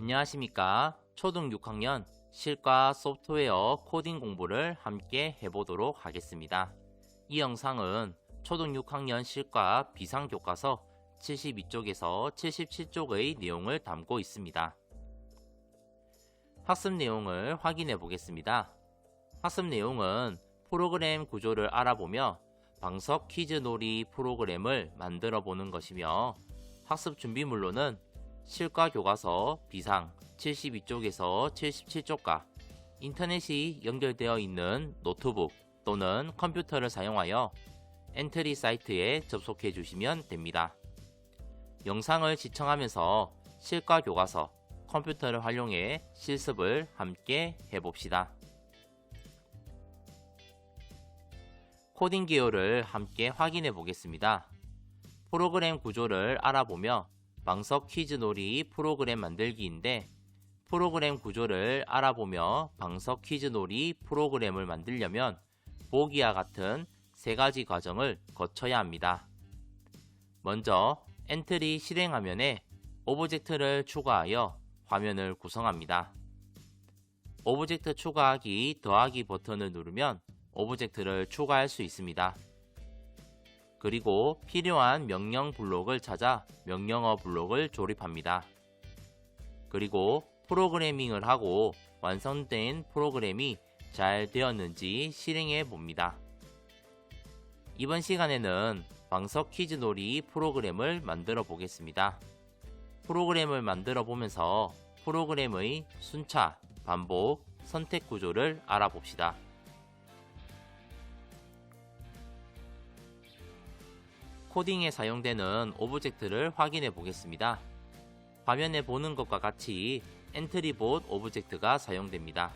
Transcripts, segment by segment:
안녕하십니까. 초등 6학년 실과 소프트웨어 코딩 공부를 함께 해보도록 하겠습니다. 이 영상은 초등 6학년 실과 비상교과서 72쪽에서 77쪽의 내용을 담고 있습니다. 학습 내용을 확인해 보겠습니다. 학습 내용은 프로그램 구조를 알아보며 방석 퀴즈 놀이 프로그램을 만들어 보는 것이며, 학습 준비물로는 실과 교과서 비상 72쪽에서 77쪽과 인터넷이 연결되어 있는 노트북 또는 컴퓨터를 사용하여 엔트리 사이트에 접속해 주시면 됩니다. 영상을 시청하면서 실과 교과서, 컴퓨터를 활용해 실습을 함께 해봅시다. 코딩 기호를 함께 확인해 보겠습니다. 프로그램 구조를 알아보며 방석 퀴즈 놀이 프로그램 만들기인데, 프로그램 구조를 알아보며 방석 퀴즈 놀이 프로그램을 만들려면 보기와 같은 세 가지 과정을 거쳐야 합니다. 먼저 엔트리 실행 화면에 오브젝트를 추가하여 화면을 구성합니다. 오브젝트 추가하기 더하기 버튼을 누르면 오브젝트를 추가할 수 있습니다. 그리고 필요한 명령 블록을 찾아 명령어 블록을 조립합니다. 그리고 프로그래밍을 하고 완성된 프로그램이 잘 되었는지 실행해 봅니다. 이번 시간에는 방석 퀴즈 놀이 프로그램을 만들어 보겠습니다. 프로그램을 만들어 보면서 프로그램의 순차, 반복, 선택 구조를 알아봅시다. 코딩에 사용되는 오브젝트를 확인해 보겠습니다. 화면에 보는 것과 같이 엔트리봇 오브젝트가 사용됩니다.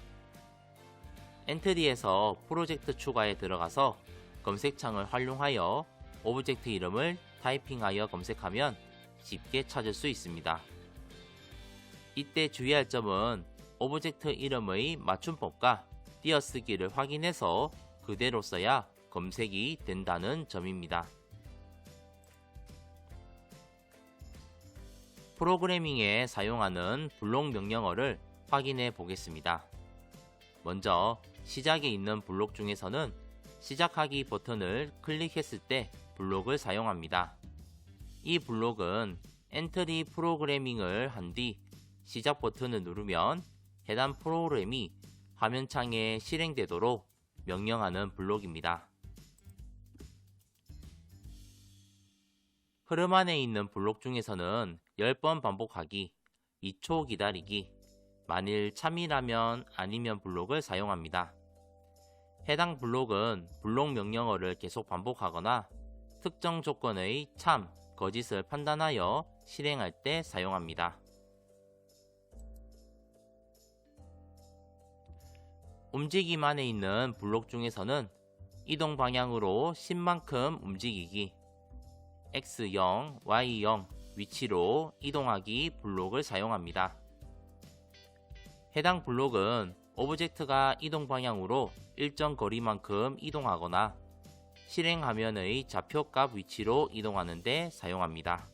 엔트리에서 프로젝트 추가에 들어가서 검색창을 활용하여 오브젝트 이름을 타이핑하여 검색하면 쉽게 찾을 수 있습니다. 이때 주의할 점은 오브젝트 이름의 맞춤법과 띄어쓰기를 확인해서 그대로 써야 검색이 된다는 점입니다. 프로그래밍에 사용하는 블록 명령어를 확인해 보겠습니다. 먼저 시작에 있는 블록 중에서는 시작하기 버튼을 클릭했을 때 블록을 사용합니다. 이 블록은 엔트리 프로그래밍을 한 뒤 시작 버튼을 누르면 해당 프로그램이 화면창에 실행되도록 명령하는 블록입니다. 흐름 안에 있는 블록 중에서는 10번 반복하기, 2초 기다리기, 만일 참이라면 아니면 블록을 사용합니다. 해당 블록은 블록 명령어를 계속 반복하거나 특정 조건의 참, 거짓을 판단하여 실행할 때 사용합니다. 움직임 안에 있는 블록 중에서는 이동 방향으로 10만큼 움직이기, X0, Y0 위치로 이동하기 블록을 사용합니다. 해당 블록은 오브젝트가 이동 방향으로 일정 거리만큼 이동하거나 실행 화면의 좌표값 위치로 이동하는 데 사용합니다.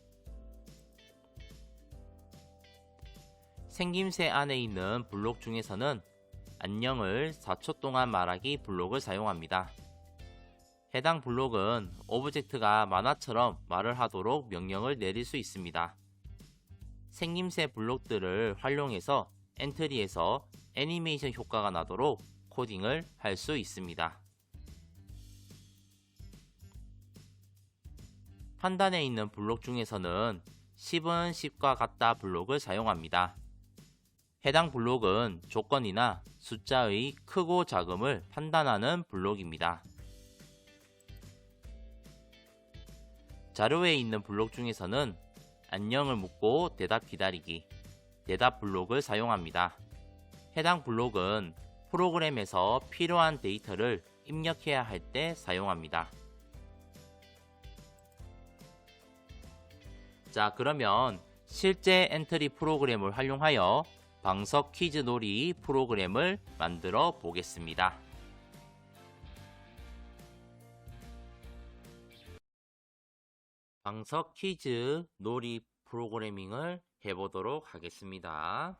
생김새 안에 있는 블록 중에서는 안녕을 4초 동안 말하기 블록을 사용합니다. 해당 블록은 오브젝트가 만화처럼 말을 하도록 명령을 내릴 수 있습니다. 생김새 블록들을 활용해서 엔트리에서 애니메이션 효과가 나도록 코딩을 할 수 있습니다. 판단에 있는 블록 중에서는 10은 10과 같다 블록을 사용합니다. 해당 블록은 조건이나 숫자의 크고 작음을 판단하는 블록입니다. 자료에 있는 블록 중에서는 안녕을 묻고 대답 기다리기, 대답 블록을 사용합니다. 해당 블록은 프로그램에서 필요한 데이터를 입력해야 할 때 사용합니다. 자, 그러면 실제 엔트리 프로그램을 활용하여 방석 퀴즈 놀이 프로그램을 만들어 보겠습니다. 방석 퀴즈 놀이 프로그래밍을 해보도록 하겠습니다.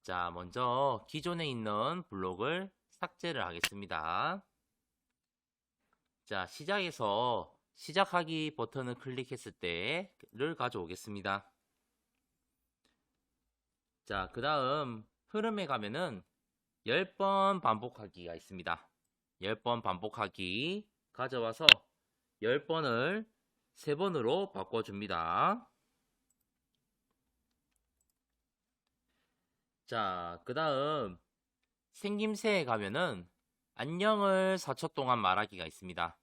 자, 먼저 기존에 있는 블록을 삭제를 하겠습니다. 자, 시작에서 시작하기 버튼을 클릭했을 때를 가져오겠습니다. 자, 그 다음 흐름에 가면은 10번 반복하기가 있습니다. 10번 반복하기 가져와서 10번을 3번으로 바꿔줍니다. 자, 그 다음 생김새에 가면은 안녕을 4초 동안 말하기가 있습니다.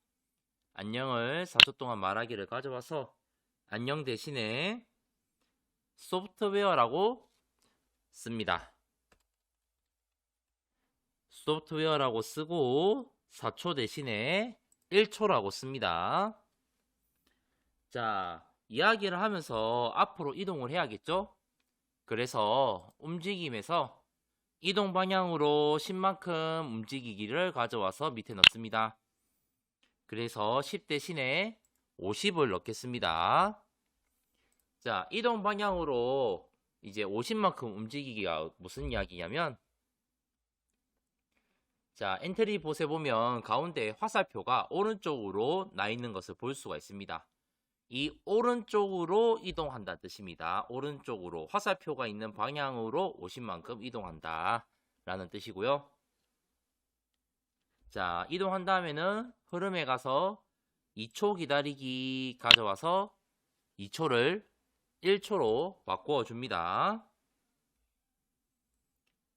안녕을 4초 동안 말하기를 가져와서 안녕 대신에 소프트웨어라고 씁니다. 소프트웨어라고 쓰고 4초 대신에 1초라고 씁니다. 자, 이야기를 하면서 앞으로 이동을 해야겠죠? 그래서 움직임에서 이동 방향으로 10만큼 움직이기를 가져와서 밑에 넣습니다. 그래서 10 대신에 50을 넣겠습니다. 자, 이동 방향으로 이제 50만큼 움직이기가 무슨 이야기냐면, 자, 엔트리 봇에 보면 가운데 화살표가 오른쪽으로 나 있는 것을 볼 수가 있습니다. 이 오른쪽으로 이동한다는 뜻입니다. 오른쪽으로 화살표가 있는 방향으로 50만큼 이동한다 라는 뜻이고요. 자, 이동한 다음에는 흐름에 가서 2초 기다리기 가져와서 2초를 1초로 바꾸어 줍니다.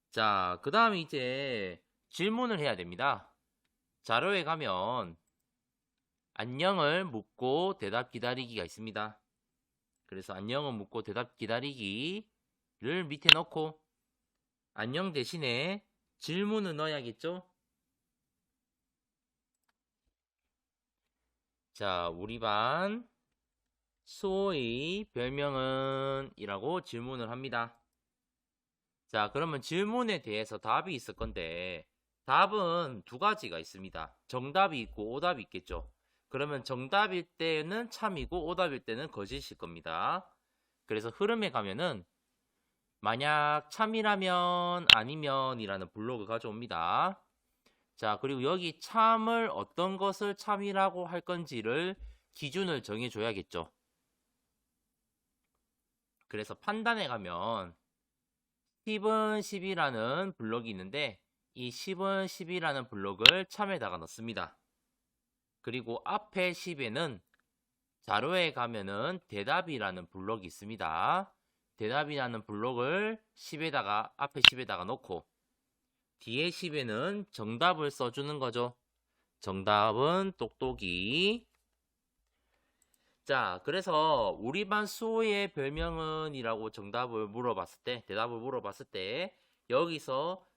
자, 그 다음에 이제 질문을 해야 됩니다. 자료에 가면 안녕을 묻고 대답 기다리기가 있습니다. 그래서 안녕을 묻고 대답 기다리기를 밑에 넣고 안녕 대신에 질문을 넣어야겠죠? 자, 우리 반 수호의 별명은? 이라고 질문을 합니다. 자, 그러면 질문에 대해서 답이 있을 건데 답은 두 가지가 있습니다. 정답이 있고 오답이 있겠죠. 그러면 정답일 때는 참이고 오답일 때는 거짓일 겁니다. 그래서 흐름에 가면은 만약 참이라면 아니면 이라는 블록을 가져옵니다. 자, 그리고 여기 참을 어떤 것을 참이라고 할 건지를 기준을 정해줘야겠죠. 그래서 판단에 가면 10은 10이라는 블록이 있는데 이 10은 10이라는 블록을 참에다가 넣습니다. 그리고 앞에 10에는 자료에 가면은 대답이라는 블록이 있습니다. 대답이라는 블록을 10에다가 앞에 10에다가 넣고 뒤에 10에는 정답을 써주는 거죠. 정답은 똑똑이. 자, 그래서 우리 반 수호의 별명은? 이라고 정답을 물어봤을 때, 대답을 물어봤을 때 여기서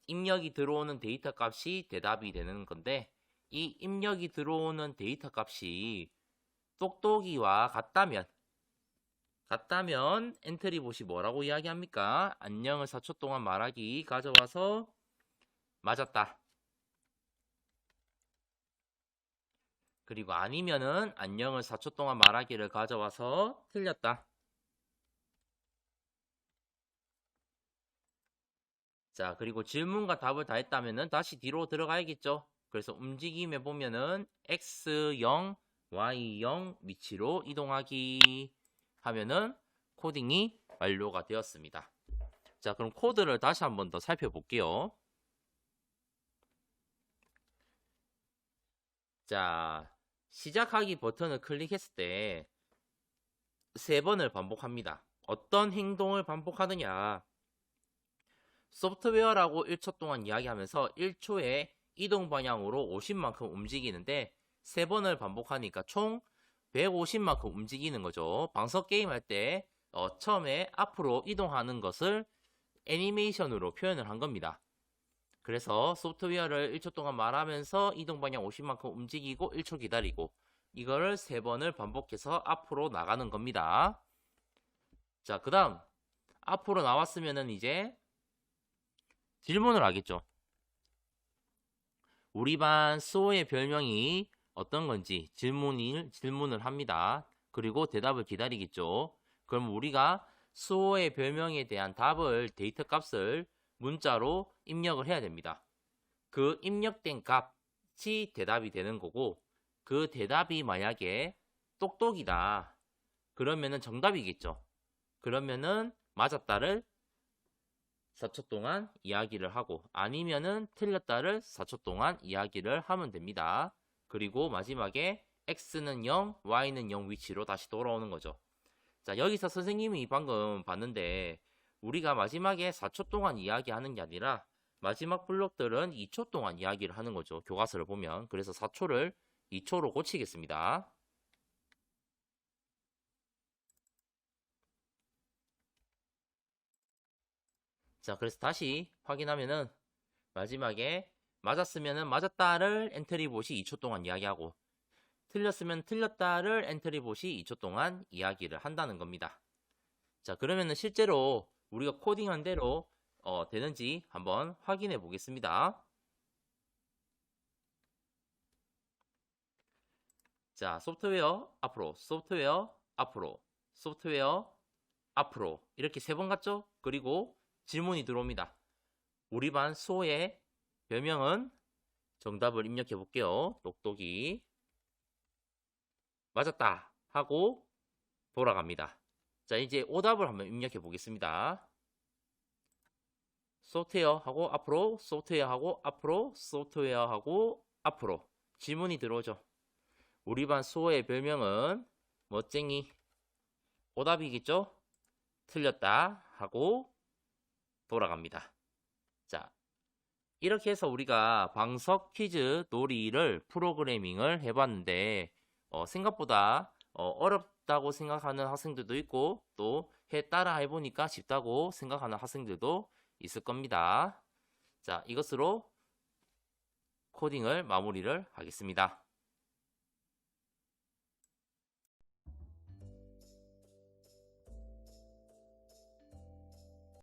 입력이 들어오는 데이터 값이 대답이 되는 건데 이 입력이 들어오는 데이터 값이 똑똑이와 같다면 엔트리 봇이 뭐라고 이야기합니까? 안녕을 4초 동안 말하기 가져와서 맞았다. 그리고 아니면은 안녕을 4초 동안 말하기를 가져와서 틀렸다. 자, 그리고 질문과 답을 다 했다면은 다시 뒤로 들어가야겠죠. 그래서 움직임에 보면은 X0, Y0 위치로 이동하기 하면은 코딩이 완료가 되었습니다. 자, 그럼 코드를 다시 한번 더 살펴볼게요. 자, 시작하기 버튼을 클릭했을 때 3번을 반복합니다. 어떤 행동을 반복하느냐? 소프트웨어라고 1초 동안 이야기하면서 1초에 이동 방향으로 50만큼 움직이는데 3번을 반복하니까 총 150만큼 움직이는 거죠. 방석 게임 할 때 처음에 앞으로 이동하는 것을 애니메이션으로 표현을 한 겁니다. 그래서 소프트웨어를 1초 동안 말하면서 이동 방향 50만큼 움직이고 1초 기다리고 이거를 3번을 반복해서 앞으로 나가는 겁니다. 자, 그 다음 앞으로 나왔으면은 이제 질문을 하겠죠. 우리 반 수호의 별명이 어떤 건지 질문을 합니다. 그리고 대답을 기다리겠죠. 그럼 우리가 수호의 별명에 대한 답을 데이터 값을 문자로 입력을 해야 됩니다. 그 입력된 값이 대답이 되는 거고 그 대답이 만약에 똑똑이다 그러면은 정답이겠죠. 그러면은 맞았다를 4초 동안 이야기를 하고 아니면은 틀렸다를 4초 동안 이야기를 하면 됩니다. 그리고 마지막에 x는 0, y는 0 위치로 다시 돌아오는 거죠. 자, 여기서 선생님이 방금 봤는데 우리가 마지막에 4초 동안 이야기하는 게 아니라 마지막 블록들은 2초 동안 이야기를 하는 거죠. 교과서를 보면. 그래서 4초를 2초로 고치겠습니다. 자, 그래서 다시 확인하면은 마지막에 맞았으면은 맞았다를 엔트리봇이 2초 동안 이야기하고 틀렸으면 틀렸다를 엔트리봇이 2초 동안 이야기를 한다는 겁니다. 자, 그러면은 실제로 우리가 코딩한 대로 되는지 한번 확인해 보겠습니다. 자, 소프트웨어 앞으로, 소프트웨어 앞으로, 소프트웨어 앞으로 이렇게 3번 갔죠? 그리고 질문이 들어옵니다. 우리 반 수호의 별명은 정답을 입력해 볼게요. 똑똑이 맞았다 하고 돌아갑니다. 자, 이제 오답을 한번 입력해 보겠습니다. 소프트웨어 하고 앞으로, 소프트웨어 하고 앞으로, 소프트웨어 하고 앞으로 질문이 들어오죠. 우리 반 수호의 별명은 멋쟁이. 오답이겠죠? 틀렸다 하고 돌아갑니다. 자, 이렇게 해서 우리가 방석 퀴즈 놀이를 프로그래밍을 해봤는데 생각보다 어렵다고 생각하는 학생들도 있고 또 따라 해보니까 쉽다고 생각하는 학생들도 있을 겁니다. 자, 이것으로 코딩을 마무리를 하겠습니다.